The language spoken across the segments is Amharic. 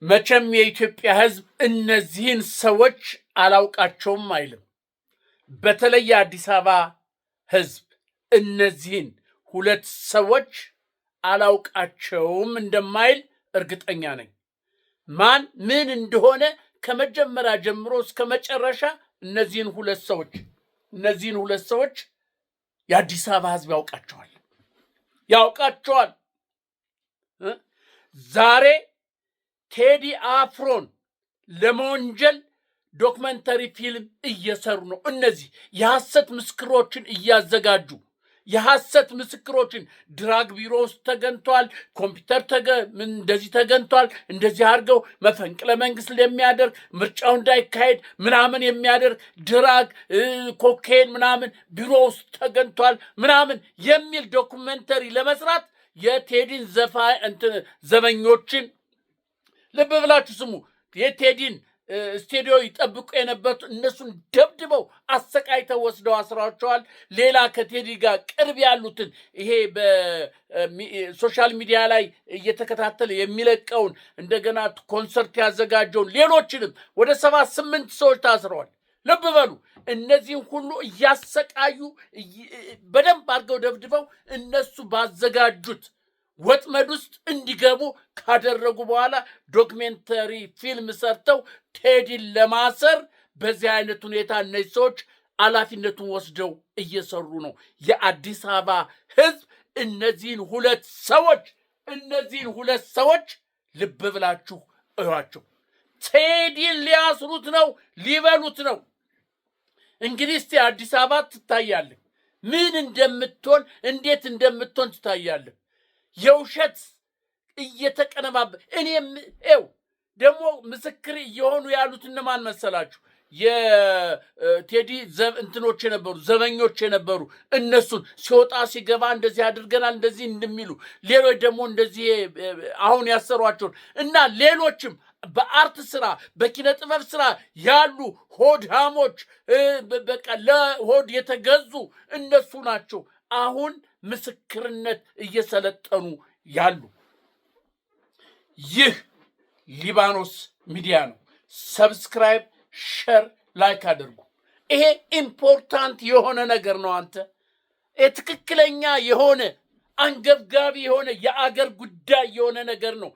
መቼም የኢትዮጵያ ሕዝብ እነዚህን ሰዎች አላውቃቸውም አይልም። በተለይ የአዲስ አበባ ሕዝብ እነዚህን ሁለት ሰዎች አላውቃቸውም እንደማይል እርግጠኛ ነኝ። ማን ምን እንደሆነ ከመጀመሪያ ጀምሮ እስከ መጨረሻ እነዚህን ሁለት ሰዎች የአዲስ አበባ ሕዝብ ያውቃቸዋል። ዛሬ ቴዲ አፍሮን ለመወንጀል ዶክመንተሪ ፊልም እየሰሩ ነው። እነዚህ የሐሰት ምስክሮችን እያዘጋጁ የሐሰት ምስክሮችን ድራግ ቢሮ ውስጥ ተገንቷል፣ ኮምፒውተር እንደዚህ ተገንቷል፣ እንደዚህ አድርገው መፈንቅለ መንግስት የሚያደርግ ምርጫው እንዳይካሄድ ምናምን የሚያደርግ ድራግ ኮኬን ምናምን ቢሮ ውስጥ ተገንቷል ምናምን የሚል ዶክመንተሪ ለመስራት የቴዲን ዘበኞችን ልብ ብላችሁ ስሙ። የቴዲን ስቱዲዮ ይጠብቁ የነበሩት እነሱን ደብድበው አሰቃይተው ወስደው አስራቸዋል። ሌላ ከቴዲ ጋር ቅርብ ያሉትን ይሄ በሶሻል ሚዲያ ላይ እየተከታተለ የሚለቀውን እንደገና ኮንሰርት ያዘጋጀውን ሌሎችንም ወደ 78 ሰዎች ታስረዋል። ልብ በሉ። እነዚህን ሁሉ እያሰቃዩ በደንብ አድርገው ደብድበው እነሱ ባዘጋጁት ወጥመድ ውስጥ እንዲገቡ ካደረጉ በኋላ ዶክሜንተሪ ፊልም ሰርተው ቴዲን ለማሰር በዚህ አይነት ሁኔታ እነዚህ ሰዎች ኃላፊነቱን ወስደው እየሰሩ ነው። የአዲስ አበባ ሕዝብ እነዚህን ሁለት ሰዎች ልብ ብላችሁ እዩዋቸው። ቴዲን ሊያስሩት ነው፣ ሊበሉት ነው። እንግዲህ እስቲ አዲስ አበባ ትታያለህ፣ ምን እንደምትሆን እንዴት እንደምትሆን ትታያለህ። የውሸት እየተቀነባበ እኔም ደግሞ ምስክር እየሆኑ ያሉት እነማን መሰላችሁ? የቴዲ ዘበኞች የነበሩ እነሱን ሲወጣ ሲገባ እንደዚህ አድርገናል እንደዚህ እንደሚሉ ሌሎች ደግሞ እንደዚህ አሁን ያሰሯቸውን እና ሌሎችም በአርት ስራ በኪነ ጥበብ ስራ ያሉ ሆዳሞች በቃ ለሆድ የተገዙ እነሱ ናቸው አሁን ምስክርነት እየሰለጠኑ ያሉ። ይህ ሊባኖስ ሚዲያ ነው። ሰብስክራይብ፣ ሸር፣ ላይክ አድርጉ። ይሄ ኢምፖርታንት የሆነ ነገር ነው። አንተ ትክክለኛ የሆነ አንገብጋቢ የሆነ የአገር ጉዳይ የሆነ ነገር ነው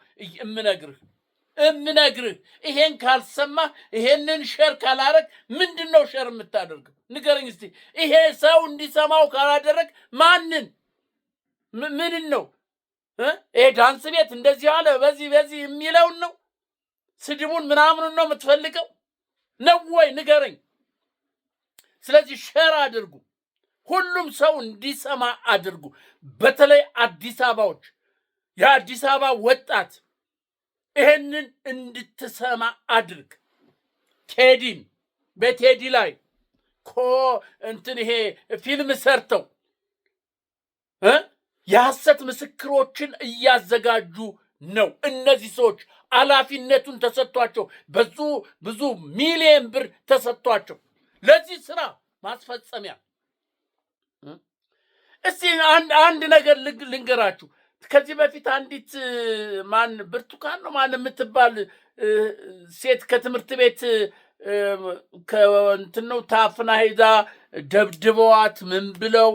እምነግርህ። ይሄን ካልሰማህ ይሄንን ሸር ካላረግ ምንድን ነው ሸር የምታደርገው? ንገረኝ እስቲ። ይሄ ሰው እንዲሰማው ካላደረግ ማንን ምንን ነው? ይሄ ዳንስ ቤት እንደዚህ አለ በዚህ የሚለውን ነው? ስድቡን ምናምኑን ነው የምትፈልገው ነው ወይ? ንገረኝ። ስለዚህ ሸር አድርጉ፣ ሁሉም ሰው እንዲሰማ አድርጉ። በተለይ አዲስ አበባዎች፣ የአዲስ አበባ ወጣት ይሄንን እንድትሰማ አድርግ። ቴዲን በቴዲ ላይ ይሄ ፊልም ሰርተው የሐሰት ምስክሮችን እያዘጋጁ ነው። እነዚህ ሰዎች ኃላፊነቱን ተሰጥቷቸው ብዙ ሚሊዮን ብር ተሰጥቷቸው ለዚህ ስራ ማስፈጸሚያ። እስቲ አንድ ነገር ልንገራችሁ። ከዚህ በፊት አንዲት ብርቱካን ነው የምትባል ሴት ከትምህርት ቤት ከእንትነው ታፍና ሄዳ ደብድበዋት ምን ብለው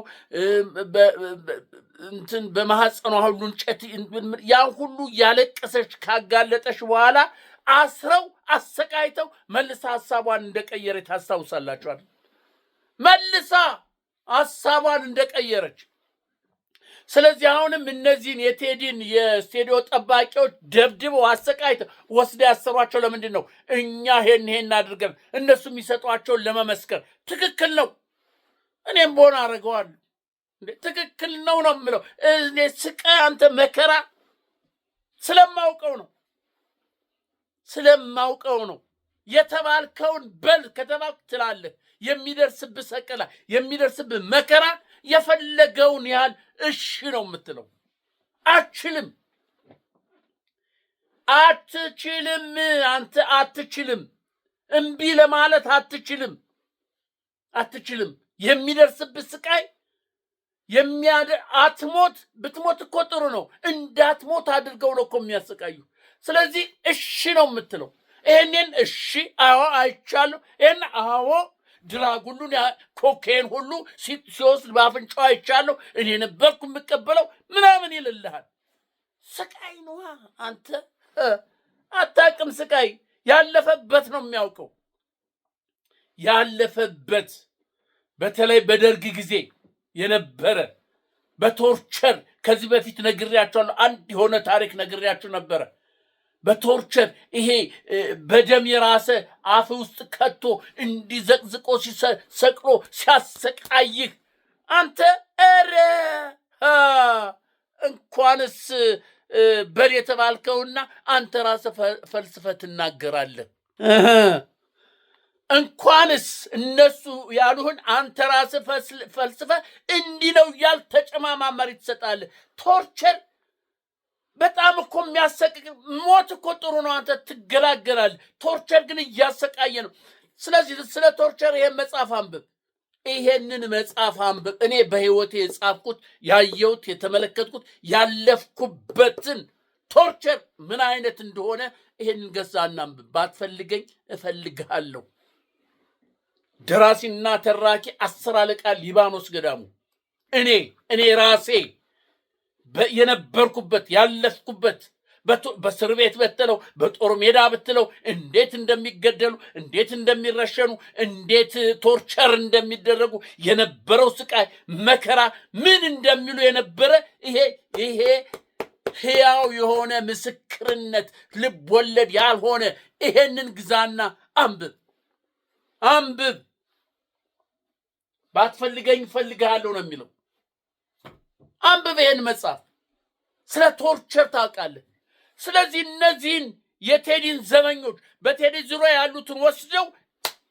በማህፀኗ ሁሉ እንጨት ያን ሁሉ ያለቀሰች ካጋለጠች በኋላ አስረው አሰቃይተው መልሳ ሐሳቧን እንደቀየረች ታስታውሳላችኋል። መልሳ ሐሳቧን እንደቀየረች። ስለዚህ አሁንም እነዚህን የቴዲን የስቱዲዮ ጠባቂዎች ደብድበው አሰቃይተው ወስደው ያሰሯቸው ለምንድን ነው? እኛ ይሄን አድርገን እነሱ የሚሰጧቸውን ለመመስከር። ትክክል ነው። እኔም በሆነ አደርገዋለሁ። ትክክል ነው የምለው። እኔ ስቃይ አንተ መከራ ስለማውቀው ነው። የተባልከውን በል ከተባልክ ትላለህ። የሚደርስብህ ሰቀላ የሚደርስብህ መከራ የፈለገውን ያህል እሺ ነው የምትለው። አትችልም። አንተ አትችልም። እምቢ ለማለት አትችልም። የሚደርስብህ ስቃይ ብትሞት እኮ ጥሩ ነው። እንዳትሞት አድርገው ነው እኮ የሚያሰቃዩ። ስለዚህ እሺ ነው የምትለው። ይሄንን እሺ አዎ አይቻለሁ፣ ይሄን አዎ ድራግ ሁሉን ኮኬን ሁሉ ሲወስድ በአፍንጫው አይቻለሁ፣ እኔ ነበርኩ የምቀበለው ምናምን ይልልሃል። ስቃይ ነዋ። አንተ አታውቅም። ስቃይ ያለፈበት ነው የሚያውቀው። ያለፈበት በተለይ በደርግ ጊዜ የነበረ በቶርቸር ከዚህ በፊት ነግሬያቸዋለሁ። አንድ የሆነ ታሪክ ነግሬያችሁ ነበረ። በቶርቸር ይሄ በደም የራሰ አፍ ውስጥ ከቶ እንዲዘቅዝቆ ሰቅሎ ሲያሰቃይህ አንተ ኧረ እንኳንስ በል የተባልከውና አንተ ራስህ ፈልስፈህ ትናገራለህ። እንኳንስ እነሱ ያሉህን አንተ ራስህ ፈልስፈህ እንዲህ ነው እያል ተጨማማመር ትሰጣለህ። ቶርቸር በጣም እኮ የሚያሰቅቅ። ሞት እኮ ጥሩ ነው፣ አንተ ትገላገላለህ። ቶርቸር ግን እያሰቃየ ነው። ስለዚህ ስለ ቶርቸር ይሄን መጽሐፍ አንብብ። ይሄንን መጽሐፍ አንብብ። እኔ በህይወቴ የጻፍኩት ያየሁት፣ የተመለከትኩት፣ ያለፍኩበትን ቶርቸር ምን አይነት እንደሆነ ይሄንን ገዛና አንብብ። ባትፈልገኝ እፈልግሃለሁ። ደራሲና ተራኪ 10 አለቃ ሊባኖስ ገዳሙ። እኔ ራሴ የነበርኩበት ያለፍኩበት በእስር ቤት ብትለው በጦር ሜዳ ብትለው እንዴት እንደሚገደሉ እንዴት እንደሚረሸኑ እንዴት ቶርቸር እንደሚደረጉ የነበረው ስቃይ መከራ ምን እንደሚሉ የነበረ ይሄ ሕያው የሆነ ምስክርነት ልብ ወለድ ያልሆነ ይሄንን ግዛና አንብብ። ባትፈልገኝ እፈልግሃለሁ ነው የሚለው። አንብብ ይሄን መጽሐፍ። ስለ ቶርቸር ታውቃለህ። ስለዚህ እነዚህን የቴዲን ዘመኞች በቴዲ ዙሪያ ያሉትን ወስደው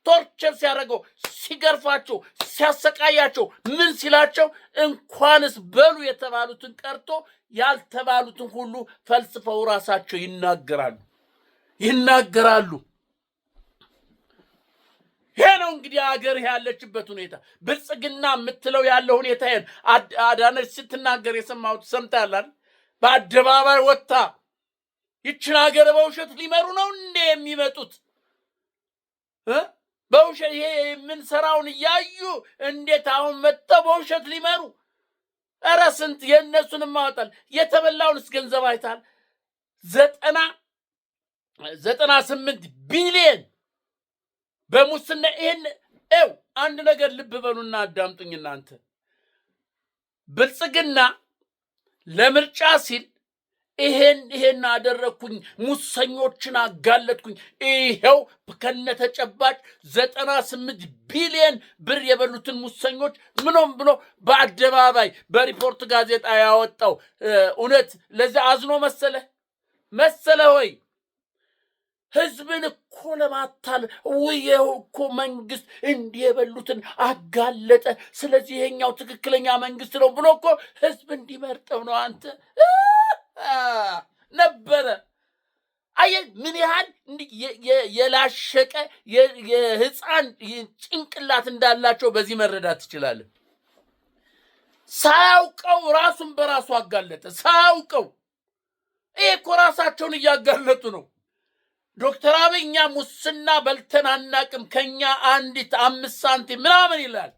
ቶርቸር ሲያደርገው፣ ሲገርፋቸው፣ ሲያሰቃያቸው፣ ምን ሲላቸው እንኳንስ በሉ የተባሉትን ቀርቶ ያልተባሉትን ሁሉ ፈልስፈው ራሳቸው ይናገራሉ። ይሄ ነው እንግዲህ ሀገር ያለችበት ሁኔታ። ብልጽግና የምትለው ያለው ሁኔታ ይሄን አዳነች ስትናገር የሰማሁት ሰምታላል። በአደባባይ ወጥታ ይችን ሀገር በውሸት ሊመሩ ነው እንዴ የሚመጡት? በውሸት ይሄ የምንሰራውን እያዩ እንዴት አሁን መጥተው በውሸት ሊመሩ? ኧረ ስንት የእነሱን ማወጣል። የተበላውንስ ገንዘብ አይታል? 98 ቢሊየን በሙስና። ይሄን አንድ ነገር ልብ በሉና አዳምጡኝ እናንተ። ብልጽግና ለምርጫ ሲል ይሄን አደረኩኝ፣ ሙሰኞችን አጋለጥኩኝ፣ ይሄው ከነተጨባጭ 98 ቢሊየን ብር የበሉትን ሙሰኞች ምንም ብሎ በአደባባይ በሪፖርት ጋዜጣ ያወጣው እውነት ለዚህ አዝኖ መሰለ ወይ? ህዝብን እኮ ለማታል ወየው እኮ መንግስት እንዲህ የበሉትን አጋለጠ፣ ስለዚህ ይሄኛው ትክክለኛ መንግስት ነው ብሎ እኮ ህዝብ እንዲመርጠው ነው። አንተ ነበረ አየ ምን ያህል የላሸቀ የህፃን ጭንቅላት እንዳላቸው በዚህ መረዳት ትችላለህ። ሳያውቀው ራሱን በራሱ አጋለጠ። ሳያውቀው ይሄ እኮ ራሳቸውን እያጋለጡ ነው። ዶክተር አብይ እኛ ሙስና በልተን አናቅም፣ ከኛ አንዲት 5 ሳንቲም ምናምን ይላል።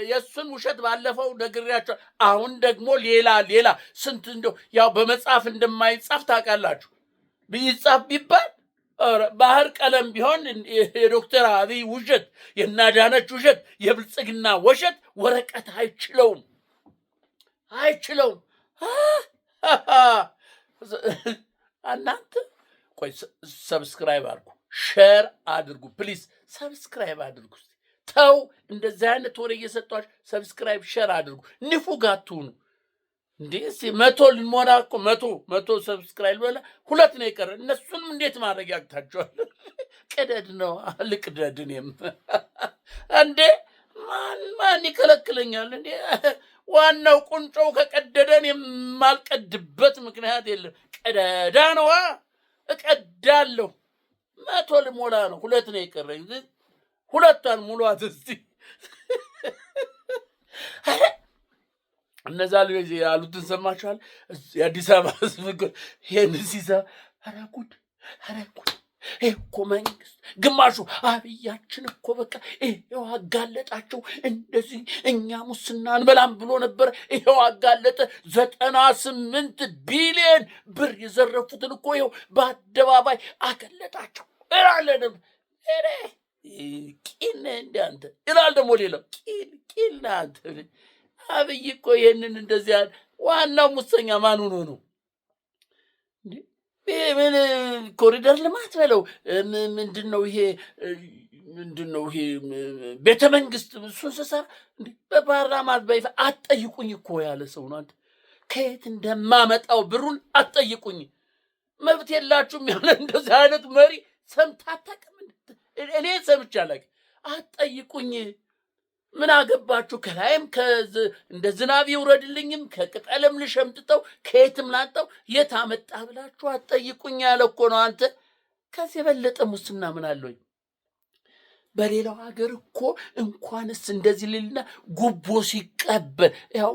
የእሱን ውሸት ባለፈው ነግሬያቸው፣ አሁን ደግሞ ሌላ ስንት እንደው ያው በመጽሐፍ እንደማይጻፍ ታውቃላችሁ። ቢጻፍ ቢባል ባህር ቀለም ቢሆን የዶክተር አብይ ውሸት፣ የናዳነች ውሸት፣ የብልጽግና ውሸት ወረቀት አይችለውም። እናንተ ቆይ ሰብስክራይብ አድርጉ፣ ሼር አድርጉ፣ ፕሊዝ ሰብስክራይብ አድርጉ። ተው እንደዚህ አይነት ወሬ እየሰጧችሁ ሰብስክራይብ ሼር አድርጉ። ንፉግ አትሁኑ እንዴ! 100 ልንሞላ እኮ 100 ሰብስክራይብ በላ 2 ነው የቀረ። እነሱንም እንዴት ማድረግ ያቅታቸዋል? ቅደድ ነው ልቅደድ። እኔም እንዴ ማን ይከለክለኛል እንዴ? ዋናው ቁንጮው ከቀደደን የማልቀድበት ምክንያት የለም። ቀደዳ ነው እቀዳለሁ። 100 ልሞላ ነው፣ 2 ነው የቀረኝ። 2ቷን ሙሏት እስቲ። እነዛ ልጅ ያሉትን ሰማችኋል? የአዲስ አበባ ህዝብ ይሄን ሲሰማ ኧረ ጉድ ኧረ ጉድ እኮ መንግስት ግማሹ አብያችን እኮ በቃ ይሄው አጋለጣቸው። እንደዚህ እኛ ሙስና እንበላም ብሎ ነበር፣ ይሄው አጋለጠ። 98 ቢሊዮን ብር የዘረፉትን እኮ ይሄው በአደባባይ አገለጣቸው እላለንም። እኔ ቂል እንዳንተ ይላል ደግሞ ሌላው ቂል ናንተ። አብይ እኮ ይሄንን እንደዚህ ያለ ዋናው ሙሰኛ ማን ሆኖ ነው እንዴ? ምን ኮሪደር ልማት በለው ምንድነው ይሄ? ምንድነው ይሄ? ቤተ መንግስት እሱን ስሰራ እንዴ በፓርላማ በይፋ አትጠይቁኝ እኮ ያለ ሰው ነው። አንተ ከየት እንደማመጣው ብሩን አትጠይቁኝ፣ መብት የላችሁም ያለ እንደዚህ አይነት መሪ ሰምተህ አታውቅም? እኔ ሰምቼ አላውቅም። አትጠይቁኝ፣ ምን አገባችሁ? ከላይም እንደ ዝናብ ይውረድልኝም ከቅጠልም ልሸምጥጠው ከየትም ላንጣው የት አመጣ ብላችሁ አትጠይቁኝ ያለ እኮ ነው። አንተ ከዚህ የበለጠ ሙስና ምን አለኝ? በሌላው ሀገር እኮ እንኳንስ እንደዚህ ሊልና ጉቦ ሲቀበል ያው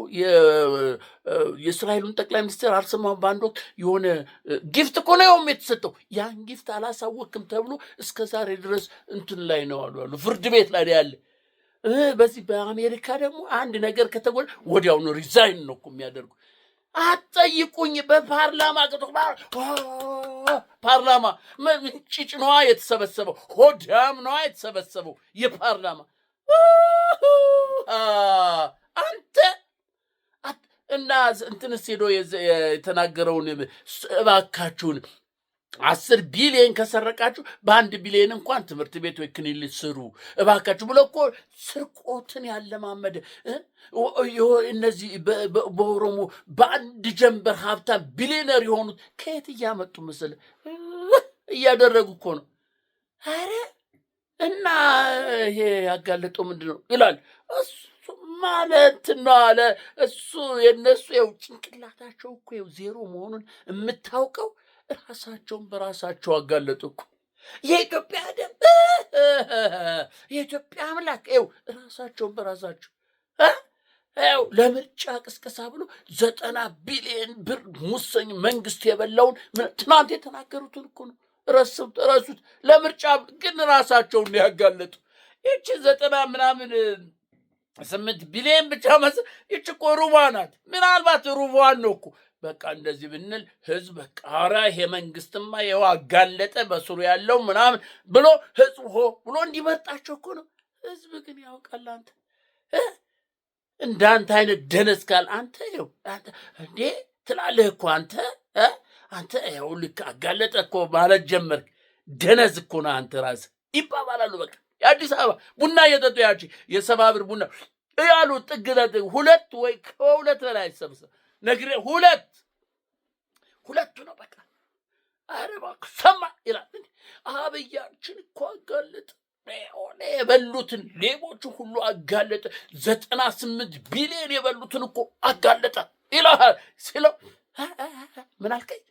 የእስራኤሉን ጠቅላይ ሚኒስትር አልሰማሁም በአንድ ወቅት የሆነ ጊፍት እኮ ነው የተሰጠው። ያን ጊፍት አላሳወቅም ተብሎ እስከ ዛሬ ድረስ እንትን ላይ ነው አሉ ፍርድ ቤት ላይ ያለ። በዚህ በአሜሪካ ደግሞ አንድ ነገር ከተጎለ ወዲያውኑ ሪዛይን ነው እኮ የሚያደርጉ። አትጠይቁኝ። በፓርላማ ፓርላማ ጭጭ ነዋ የተሰበሰበው፣ ሆዳም ነዋ የተሰበሰበው የፓርላማ አንተ እና እንትንስ ሄዶ የተናገረውን እባካችሁን 10 ቢሊዮን ከሰረቃችሁ በ1 ቢሊዮን እንኳን ትምህርት ቤት ወይ ክሊኒክ ስሩ እባካችሁ ብሎ እኮ ስርቆትን ያለማመደ እነዚህ በኦሮሞ በአንድ ጀንበር ሀብታም ቢሊዮነር የሆኑት ከየት እያመጡ መሰለህ? እያደረጉ እኮ ነው። አረ እና ይሄ ያጋለጠው ምንድን ነው ይላል እሱ ማለት ነው አለ እሱ። የነሱ ያው ጭንቅላታቸው እኮ ያው ዜሮ መሆኑን የምታውቀው ራሳቸውን በራሳቸው አጋለጡ እኮ። የኢትዮጵያ ደም የኢትዮጵያ አምላክ ይኸው ራሳቸውን በራሳቸው ይኸው ለምርጫ ቅስቀሳ ብሎ 90 ቢሊዮን ብር ሙሰኝ መንግስት የበላውን ትናንት የተናገሩትን እኮ ነው ረሱት። ለምርጫ ግን ራሳቸውን ያጋለጡ። ይቺ 98 ቢሊዮን ብቻ ይቺ እኮ ሩቧ ናት። ምናልባት ሩቧን ነው እኮ በቃ እንደዚህ ብንል ህዝብ በቃ ኧረ ይሄ መንግስትማ ይኸው አጋለጠ በስሩ ያለው ምናምን ብሎ ህዝብ ሆ ብሎ እንዲመርጣቸው እኮ ነው። ህዝብ ግን ያውቃል። አንተ እንዳንተ አይነት ደነዝ ካል አንተ ይኸው እንዴ ትላለህ እኮ አንተ ይኸው ልክ አጋለጠ እኮ ማለት ጀመርክ። ደነዝ እኮ ነው አንተ ራስህ ይባባላሉ። በቃ የአዲስ አበባ ቡና እየጠጡ ያቺ የ70 ብር ቡና ያሉ ጥግለት 2 ወይ ከ2 በላይ ሰብስብ ነግሬ ሁለቱ ነው በቃ። ኧረ እባክህ ሰማ ይላል። አብያችን እኮ አጋለጠ፣ የበሉትን ሌቦቹ ሁሉ አጋለጠ፣ 98 ቢሊዮን የበሉትን እኮ አጋለጠ ይላል ሲለው ምን አልከኝ?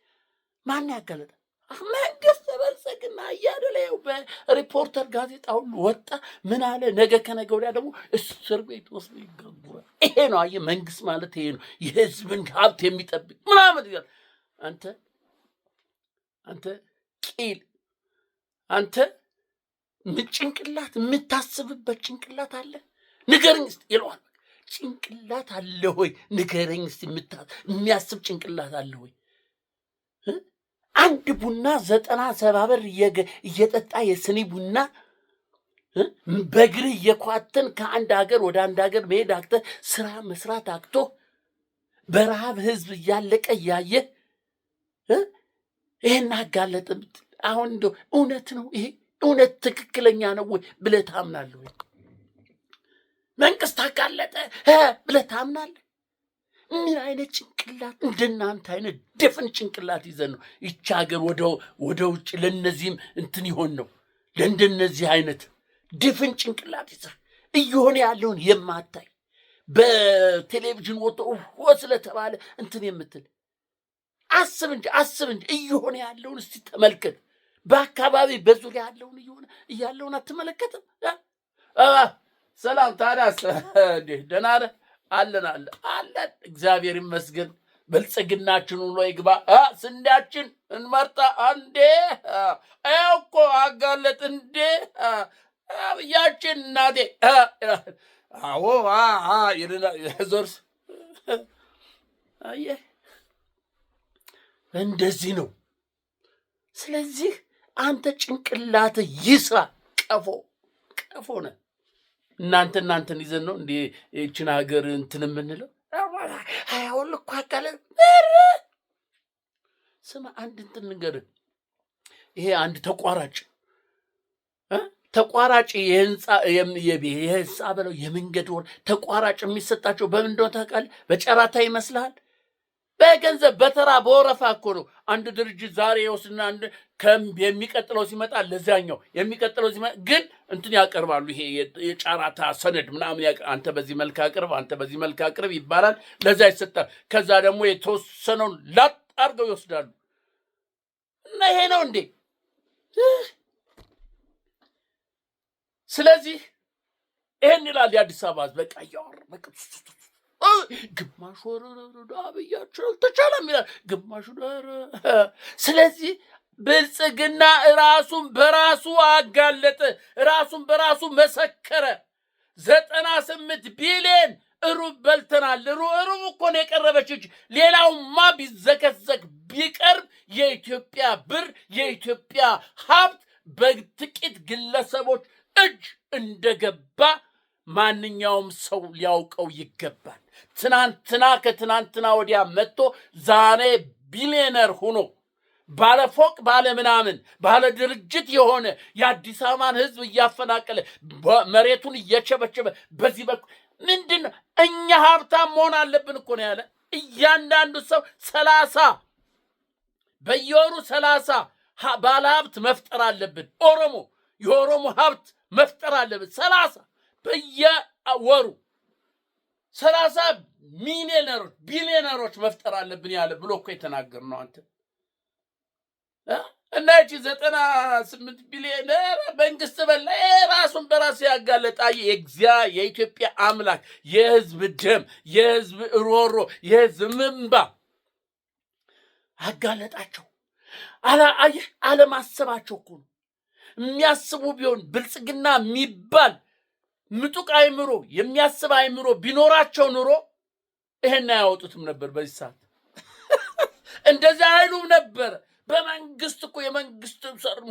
ማን ያጋለጠ? መንግስት በልጽግና እያለ ይኸው በሪፖርተር ጋዜጣ ሁሉ ወጣ። ምን አለ? ነገ ከነገ ወዲያ ደግሞ እስር ቤት ወስዶ ይገቡራል። ይሄ ነው አየህ፣ መንግስት ማለት ይሄ ነው፣ የህዝብን ሀብት የሚጠብቅ ምናምን ይላል። አንተ ቂል አንተ ጭንቅላት የምታስብበት ጭንቅላት አለ? ንገረኝ እስኪ ይለዋል። ጭንቅላት አለ ሆይ ንገረኝ እስኪ፣ የሚያስብ ጭንቅላት አለ ሆይ? አንድ ቡና 97 ብር እየጠጣ የስኒ ቡና በእግርህ እየኳተን ከአንድ ሀገር ወደ አንድ ሀገር መሄድ አቅተህ ስራ መስራት አቅቶ በረሃብ ህዝብ እያለቀ እያየ ይሄን አጋለጠ ብትል አሁን እንደው እውነት ነው ይሄ? እውነት ትክክለኛ ነው ወይ ብለህ ታምናለህ ወይ? መንግስት አጋለጠ ብለህ ታምናለህ? ምን አይነት ጭንቅላት እንደናንተ አይነት ድፍን ጭንቅላት ይዘን ነው ይቺ ሀገር ወደ ውጭ ለነዚህም እንትን ይሆን ነው? ለእንደነዚህ አይነት ድፍን ጭንቅላት ይዘህ እየሆነ ያለውን የማታይ በቴሌቪዥን ወጥቶ ስለተባለ እንትን የምትል አስብ እንጂ እየሆነ ያለውን እስቲ ተመልከት። በአካባቢ በዙሪያ ያለውን እያለውን አትመለከትም? ሰላም ታዲያስ ደህና ነህ? አለን አለን። እግዚአብሔር ይመስገን። ብልጽግናችን ሁሉ ይግባ። ስንዴያችን እንመርጣ እንዴ እኮ አጋለጥ እንዴ ያችን እናቴ አዎ ዞርስ አየህ፣ እንደዚህ ነው። ስለዚህ አንተ ጭንቅላት ይስራ። ቀፎ ነህ። እናንተን ይዘን ነው እንዴ ይህችን ሀገር እንትን የምንለው? አሁን እኮ አካለ ስማ፣ አንድ እንትን ንገርህ። ይሄ አንድ ተቋራጭ የህንፃ በለው የመንገድ ወር ተቋራጭ የሚሰጣቸው በምን እንደሆነ ታውቃለህ? በጨራታ ይመስልሃል? በገንዘብ በተራ በወረፋ እኮ ነው። አንድ ድርጅት ዛሬ ይወስድና የሚቀጥለው ሲመጣ ለዛኛው የሚቀጥለው ሲመጣ ግን እንትን ያቀርባሉ። ይሄ የጨራታ ሰነድ ምናምን አንተ በዚህ መልክ አቅርብ፣ አንተ በዚህ መልክ አቅርብ ይባላል። ለዛ ይሰጣል። ከዛ ደግሞ የተወሰነውን ላጥ አድርገው ይወስዳሉ። እና ይሄ ነው እንዴ? ስለዚህ ይሄን ይላል የአዲስ አበባ ህዝብ። በቃ ያወር በቃ ግማሹ አብያቸው አልተቻለም ይላል፣ ግማሹ ስለዚህ ብልጽግና ራሱን በራሱ አጋለጠ፣ ራሱን በራሱ መሰከረ። 98 ቢሊዮን ሩብ በልተናል። ሩብ እኮ ነው የቀረበች እንጂ ሌላውማ ቢዘከዘክ ቢቀርብ የኢትዮጵያ ብር የኢትዮጵያ ሀብት በጥቂት ግለሰቦች እጅ እንደገባ ማንኛውም ሰው ሊያውቀው ይገባል። ከትናንትና ወዲያ መጥቶ ዛሬ ቢሊዮነር ሆኖ ባለፎቅ ባለምናምን ባለ ድርጅት የሆነ የአዲስ አበባን ህዝብ እያፈናቀለ መሬቱን እየቸበቸበ በዚህ በኩል ምንድን ነው? እኛ ሀብታም መሆን አለብን እኮ ነው ያለ። እያንዳንዱ ሰው 30 በየወሩ 30 ባለ ሀብት መፍጠር አለብን። የኦሮሞ ሀብት መፍጠር አለብን። 30 በየወሩ 30 ቢሊዮነሮች መፍጠር አለብን ያለ ብሎ እኮ የተናገር ነው አንተ። እና እቺ 98 ቢሊዮን መንግስት በላ ራሱን በራሱ ያጋለጣ የኢትዮጵያ አምላክ የህዝብ ደም የህዝብ ሮሮ የህዝብ እንባ አጋለጣቸው። አለማሰባቸው እኮ ነው። የሚያስቡ ቢሆን ብልጽግና የሚባል ምጡቅ አይምሮ የሚያስብ አይምሮ ቢኖራቸው ኑሮ ይሄን አያወጡትም ነበር። በዚህ ሰዓት እንደዚህ አይሉም ነበር። በመንግስት እኮ የመንግስት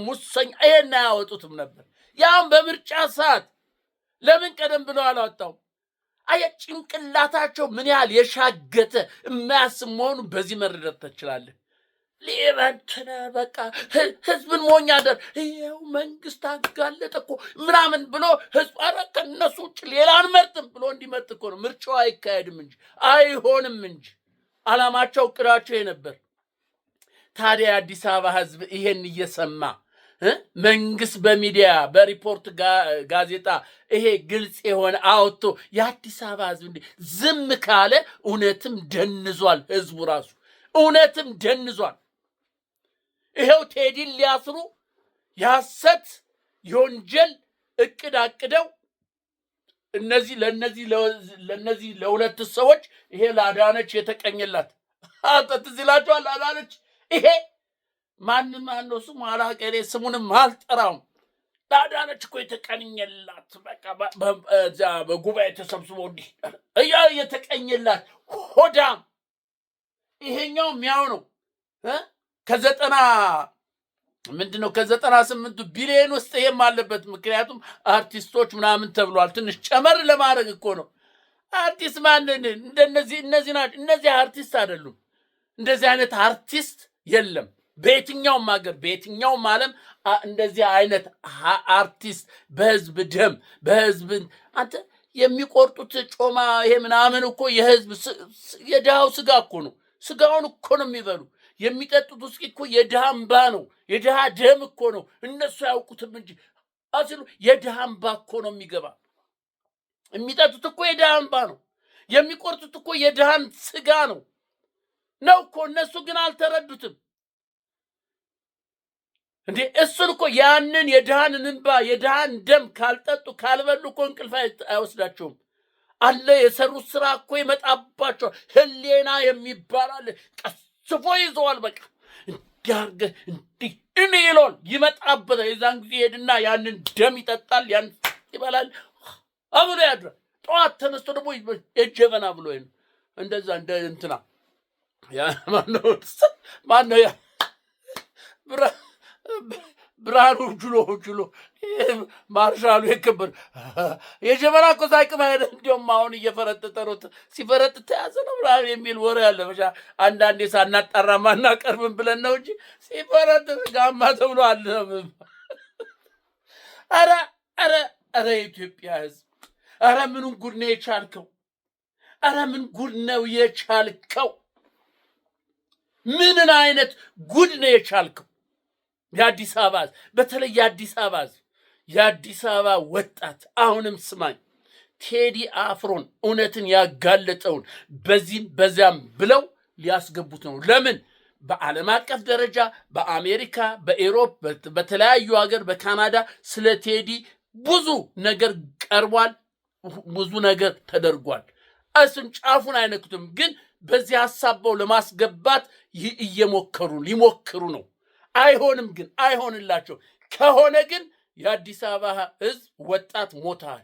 ሙሰኛ ይሄን አያወጡትም ነበር። ያም በምርጫ ሰዓት ለምን ቀደም ብለው አላወጣውም? ጭንቅላታቸው ምን ያህል የሻገተ የማያስብ መሆኑን በዚህ መረዳት ትችላለህ። ሊበንተነ በቃ ህዝብን ሞኝ አደር ይኸው መንግስት አጋለጠ እኮ ምናምን ብሎ ህዝብ ከእነሱ ውጭ ሌላ አንመርጥም ብሎ እንዲመርጥ እኮ ነው። ምርጫው አይካሄድም እንጂ አይሆንም እንጂ አላማቸው እቅዳቸው ነበር። ታዲያ የአዲስ አበባ ህዝብ ይሄን እየሰማ መንግስት በሚዲያ በሪፖርት ጋዜጣ ይሄ ግልጽ የሆነ አውጥቶ የአዲስ አበባ ህዝብ እንዴ ዝም ካለ እውነትም ደንዟል። ህዝቡ ራሱ እውነትም ደንዟል። ይሄው ቴዲን ሊያስሩ የሐሰት የወንጀል እቅድ አቅደው ለነዚህ ለሁለት ሰዎች ይሄ ለአዳነች የተቀኘላት ትዝ ይላችኋል። አዳነች ይሄ ማንም ስሙ አላቀሬ ስሙንም አልጠራውም። ለአዳነች እኮ የተቀኘላት በቃ በጉባኤ ተሰብስቦ እንዲህ የተቀኘላት ሆዳም። ይሄኛው ሚያው ነው። ከ98 ቢሊዮን ውስጥ ይሄም አለበት። ምክንያቱም አርቲስቶች ምናምን ተብሏል። ትንሽ ጨመር ለማድረግ እኮ ነው። አርቲስት ማንን? እነዚህ ናቸው። እነዚህ አርቲስት አይደሉም። እንደዚህ አይነት አርቲስት የለም በየትኛውም ሀገር በየትኛውም ዓለም። እንደዚህ አይነት አርቲስት በህዝብ ደም በህዝብ አንተ የሚቆርጡት ጮማ ይሄ ምናምን እኮ የህዝብ የድሃው ስጋ እኮ ነው። ስጋውን እኮ ነው የሚበሉ። የሚጠጡት ውስጥ እኮ የድሃ እንባ ነው፣ የድሃ ደም እኮ ነው። እነሱ ያውቁትም እንጂ አስሉ የድሃ እንባ እኮ ነው የሚገባ። የሚጠጡት እኮ የድሃ እንባ ነው። የሚቆርጡት እኮ የድሃን ስጋ ነው እኮ። እነሱ ግን አልተረዱትም እንዴ። እሱን እኮ ያንን የድሃን እንባ የድሃን ደም ካልጠጡ ካልበሉ እኮ እንቅልፍ አይወስዳቸውም። አለ የሰሩት ስራ እኮ ይመጣባቸዋል። ህሊና የሚባል አለ። ቀስፎ ይዘዋል። በቃ እንዲያርገ እንዲህ እኔ ይሏል ይመጣበታል። የዛን ጊዜ ሄድና ያንን ደም ይጠጣል፣ ያን ይበላል፣ አብሮ ያድራል። ጠዋት ተነስቶ ደግሞ የጀበና ብሎ ነው እንደዛ እንደ እንትና ያ ማነው ያ ብርሃኑ ጁሎ ማርሻሉ የከበር የጀበና እኮ ሳይቅም አይደል? እንዲያውም አሁን እየፈረጠጠ ነው። ሲፈረጥ ተያዘ ነው ብርሃኑ የሚል ወሬ አለ። መቼ አንዳንዴ ሳናጣራ ማናቀርብም ብለን ነው እንጂ ሲፈረጥጥ ጋማ ተብሎ አለ። ኧረ የኢትዮጵያ ሕዝብ ኧረ ምኑን ጉድ ነው የቻልከው? ኧረ ምን ጉድ ነው የቻልከው? ምንን አይነት ጉድ ነው የቻልከው? የአዲስ አበባ በተለይ የአዲስ አበባ ወጣት አሁንም ስማኝ፣ ቴዲ አፍሮን እውነትን ያጋለጠውን በዚህም በዚያም ብለው ሊያስገቡት ነው። ለምን? በዓለም አቀፍ ደረጃ በአሜሪካ፣ በኤሮፕ፣ በተለያዩ ሀገር፣ በካናዳ ስለ ቴዲ ብዙ ነገር ቀርቧል። ብዙ ነገር ተደርጓል። እሱን ጫፉን አይነኩትም። ግን በዚህ ሐሳበው ለማስገባት ሊሞክሩ ነው። አይሆንም። ግን አይሆንላቸው። ከሆነ ግን የአዲስ አበባ ሕዝብ ወጣት ሞታል።